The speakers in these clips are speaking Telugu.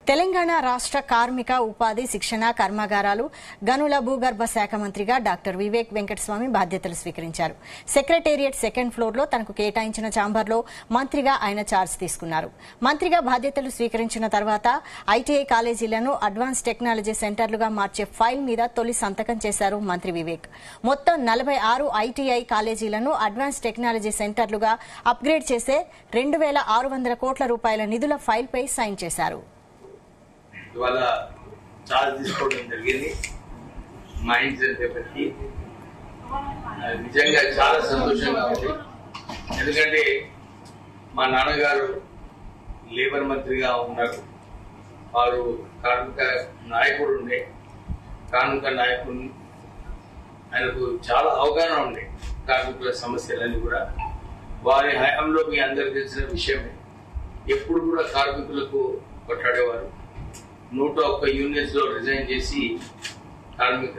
తెలంగాణ రాష్ట్ర కార్మిక ఉపాధి శిక్షణ కర్మాగారాలు గనుల భూగర్భ శాఖ మంత్రిగా డాక్టర్ వివేక్ వెంకటస్వామి బాధ్యతలు స్వీకరించారు. సెక్రటేరియట్ సెకండ్ ఫ్లోర్ లో తనకు కేటాయించిన ఛాంబర్లో మంత్రిగా ఆయన ఛార్జ్ తీసుకున్నారు. మంత్రిగా బాధ్యతలు స్వీకరించిన తర్వాత ఐటీఐ కాలేజీలను అడ్వాన్స్ టెక్నాలజీ సెంటర్లుగా మార్చే ఫైల్ మీద తొలి సంతకం చేశారు మంత్రి వివేక్. మొత్తం 46 ఐటీఐ కాలేజీలను అడ్వాన్స్ టెక్నాలజీ సెంటర్లుగా అప్గ్రేడ్ చేసే 2,600 కోట్ల రూపాయల నిధుల ఫైల్పై సైన్ చేశారు. ఇవాళ ఛార్జ్ తీసుకోవడం జరిగింది. మా ఇంటి పేపర్కి నిజంగా చాలా సంతోషంగా ఉంది. ఎందుకంటే మా నాన్నగారు లేబర్ మంత్రిగా ఉన్నారు. వారు కార్మిక నాయకుడు ఉండే కార్మిక నాయకుడు ఆయనకు చాలా అవగాహన ఉండే కార్మికుల సమస్యలన్నీ కూడా. వారి హయాంలో మీ అందరికి తెలిసిన విషయమే. ఎప్పుడు కూడా కార్మికులకు కొట్లాడేవారు. 101 యూనియన్స్ లో రిజైన్ చేసి కార్మిక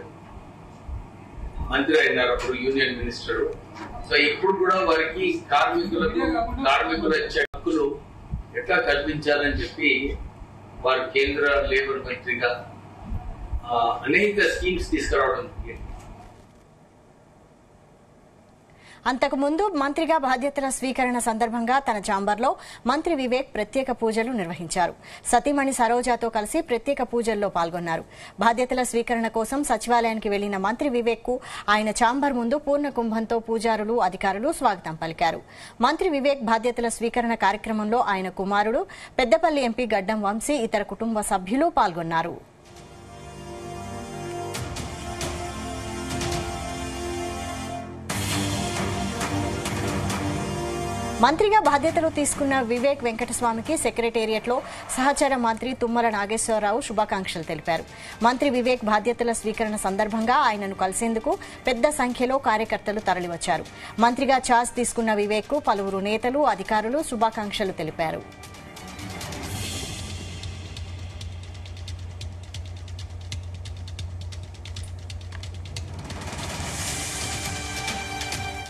మంత్రి అయినారు, అప్పుడు యూనియన్ మినిస్టర్. సో ఇప్పుడు కూడా వారికి కార్మికుల హక్కులు ఎట్లా కల్పించాలని చెప్పి వారు కేంద్ర లేబర్ మంత్రిగా అనేక స్కీమ్స్ తీసుకురావడం జరిగింది. అంతకుముందు మంత్రిగా బాధ్యతల స్వీకరణ సందర్భంగా తన ఛాంబర్లో మంత్రి వివేక్ ప్రత్యేక పూజలు నిర్వహించారు. సతీమణి సరోజాతో కలిసి ప్రత్యేక పూజల్లో పాల్గొన్నారు. బాధ్యతల స్వీకరణ కోసం సచివాలయానికి వెళ్లిన మంత్రి వివేక్ కు ఆయన ఛాంబర్ ముందు పూర్ణ కుంభంతో పూజారులు అధికారులు స్వాగతం పలికారు. మంత్రి వివేక్ బాధ్యతల స్వీకరణ కార్యక్రమంలో ఆయన కుమారుడు పెద్దపల్లి ఎంపీ గడ్డం వంశీ ఇతర కుటుంబ సభ్యులు పాల్గొన్నారు. మంత్రిగా బాధ్యతలు తీసుకున్న వివేక్ వెంకటస్వామికి సెక్రటేరియట్ లో సహచర మంత్రి తుమ్మల నాగేశ్వరరావు శుభాకాంక్షలు తెలిపారు. మంత్రి వివేక్ బాధ్యతల స్వీకరణ సందర్భంగా ఆయనను కలిసేందుకు పెద్ద సంఖ్యలో కార్యకర్తలు తరలివచ్చారు. మంత్రిగా ఛార్జ్ తీసుకున్న వివేక్ కు పలువురు నేతలు అధికారులు శుభాకాంక్షలు తెలిపారు.